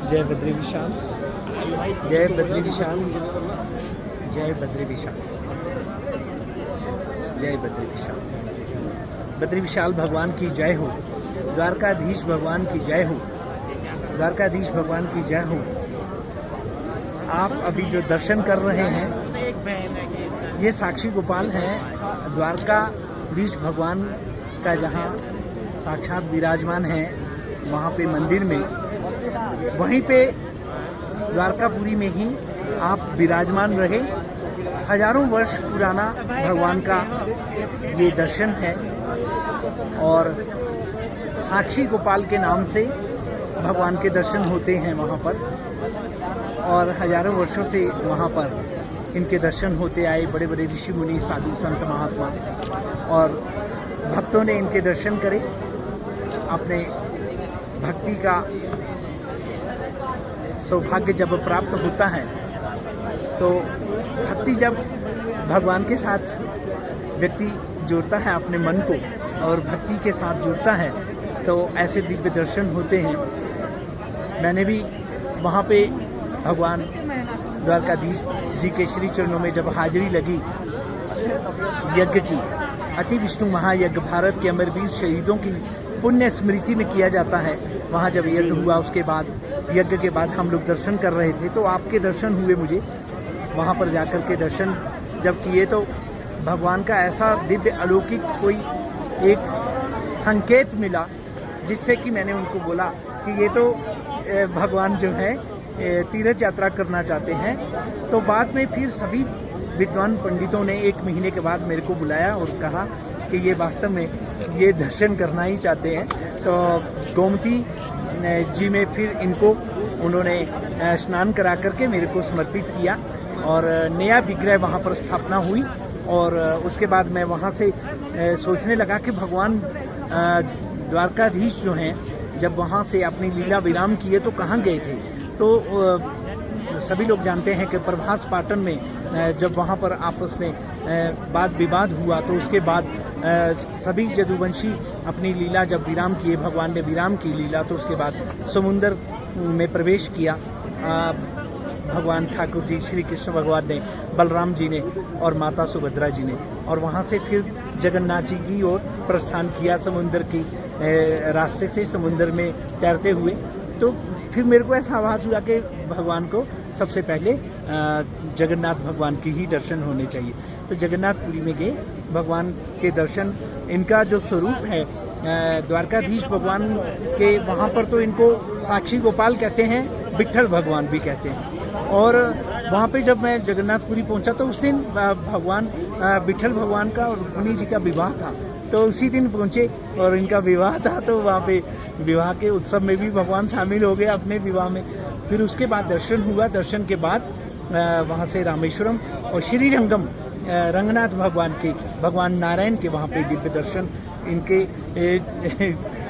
जय बद्री विशाल, जय बद्री विशाल, जय बद्री विशाल, जय बद्री विशाल। बद्री विशाल भगवान की जय हो, द्वारकाधीश भगवान की जय हो, द्वारकाधीश भगवान की जय हो। आप अभी जो दर्शन कर रहे हैं ये साक्षी गोपाल हैं, द्वारकाधीश भगवान का जहाँ साक्षात विराजमान है वहाँ पे मंदिर में, वहीं पे द्वारकापुरी में ही आप विराजमान रहे। हजारों वर्ष पुराना भगवान का ये दर्शन है और साक्षी गोपाल के नाम से भगवान के दर्शन होते हैं वहाँ पर, और हजारों वर्षों से वहाँ पर इनके दर्शन होते आए। बड़े बड़े ऋषि मुनि, साधु संत, महात्मा और भक्तों ने इनके दर्शन करे। अपने भक्ति का सौभाग्य जब प्राप्त होता है तो भक्ति जब भगवान के साथ व्यक्ति जोड़ता है अपने मन को और भक्ति के साथ जुड़ता है तो ऐसे दिव्य दर्शन होते हैं। मैंने भी वहाँ पे भगवान द्वारकाधीश जी के श्री चरणों में जब हाजिरी लगी यज्ञ की, अति विष्णु महायज्ञ भारत के अमरवीर शहीदों की पुण्य स्मृति में किया जाता है, वहाँ जब यज्ञ हुआ उसके बाद, यज्ञ के बाद हम लोग दर्शन कर रहे थे तो आपके दर्शन हुए मुझे। वहाँ पर जाकर के दर्शन जब किए तो भगवान का ऐसा दिव्य अलौकिक कोई एक संकेत मिला जिससे कि मैंने उनको बोला कि ये तो भगवान जो है तीर्थ यात्रा करना चाहते हैं। तो बाद में फिर सभी विद्वान पंडितों ने 1 महीने के बाद मेरे को बुलाया और कहा कि ये वास्तव में ये दर्शन करना ही चाहते हैं। तो गोमती जी में फिर इनको उन्होंने स्नान करा करके मेरे को समर्पित किया और नया विग्रह वहाँ पर स्थापना हुई। और उसके बाद मैं वहाँ से सोचने लगा कि भगवान द्वारकाधीश जो हैं जब वहाँ से अपनी लीला विराम किए तो कहाँ गए थे। तो सभी लोग जानते हैं कि प्रभास पाटन में जब वहाँ पर आपस में वाद विवाद हुआ तो उसके बाद सभी यदुवंशी अपनी लीला जब विराम किए, भगवान ने विराम की लीला, तो उसके बाद समुंदर में प्रवेश किया भगवान ठाकुर जी, श्री कृष्ण भगवान ने, बलराम जी ने और माता सुभद्रा जी ने, और वहाँ से फिर जगन्नाथ जी की ओर प्रस्थान किया समुंदर की रास्ते से, समुंदर में तैरते हुए। तो फिर मेरे को ऐसा आभास हुआ कि भगवान को सबसे पहले जगन्नाथ भगवान की ही दर्शन होने चाहिए। तो जगन्नाथपुरी में गए, भगवान के दर्शन, इनका जो स्वरूप है द्वारकाधीश भगवान के, वहाँ पर तो इनको साक्षी गोपाल कहते हैं, विट्ठल भगवान भी कहते हैं। और वहाँ पे जब मैं जगन्नाथपुरी पहुँचा तो उस दिन भगवान विट्ठल भगवान का और रुक्मिणी जी का विवाह था, तो उसी दिन पहुँचे और इनका विवाह था। तो वहाँ पे विवाह के उत्सव में भी भगवान शामिल हो गए अपने विवाह में। फिर उसके बाद दर्शन हुआ, दर्शन के बाद वहाँ से रामेश्वरम और श्रीरंगम रंगनाथ भगवान के, भगवान नारायण के वहाँ पे दिव्य दर्शन, इनके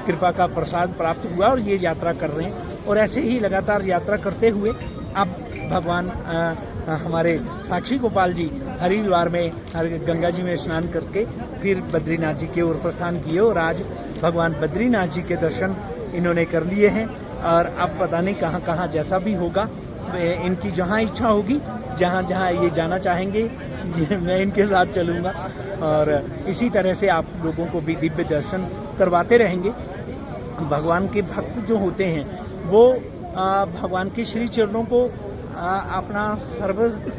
कृपा का प्रसाद प्राप्त हुआ और ये यात्रा कर रहे हैं। और ऐसे ही लगातार यात्रा करते हुए अब भगवान हमारे साक्षी गोपाल जी हरिद्वार में गंगा जी में स्नान करके फिर बद्रीनाथ जी के ओर प्रस्थान किए और आज भगवान बद्रीनाथ जी के दर्शन इन्होंने कर लिए हैं। और अब पता नहीं कहाँ कहाँ जैसा भी होगा, इनकी जहाँ इच्छा होगी, जहाँ जहाँ ये जाना चाहेंगे मैं इनके साथ चलूँगा और इसी तरह से आप लोगों को भी दिव्य दर्शन करवाते रहेंगे। भगवान के भक्त जो होते हैं वो भगवान के श्री चरणों को अपना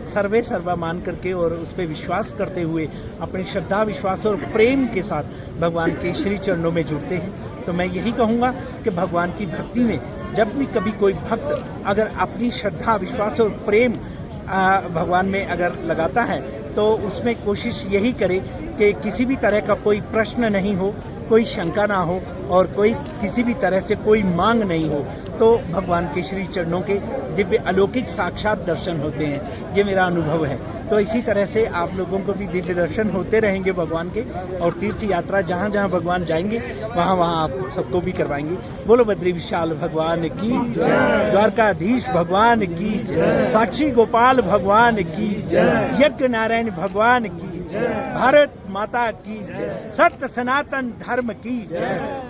सर्वे सर्वा मान करके और उस पर विश्वास करते हुए अपनी श्रद्धा, विश्वास और प्रेम के साथ भगवान के श्री चरणों में जुड़ते हैं। तो मैं यही कहूँगा कि भगवान की भक्ति में जब भी कभी कोई भक्त अगर अपनी श्रद्धा, विश्वास और प्रेम भगवान में अगर लगाता है तो उसमें कोशिश यही करे कि किसी भी तरह का कोई प्रश्न नहीं हो, कोई शंका ना हो और कोई किसी भी तरह से कोई मांग नहीं हो, तो भगवान के श्री चरणों के दिव्य अलौकिक साक्षात दर्शन होते हैं। ये मेरा अनुभव है। तो इसी तरह से आप लोगों को भी दिव्य दर्शन होते रहेंगे भगवान के, और तीर्थ यात्रा जहाँ जहाँ भगवान जाएंगे वहाँ वहाँ आप सबको भी करवाएंगे। बोलो बद्री विशाल भगवान की जय, द्वारकाधीश भगवान की जय, साक्षी गोपाल भगवान की जय, यज्ञ नारायण भगवान की जय, भारत माता की जय, सत्य सनातन धर्म की जय।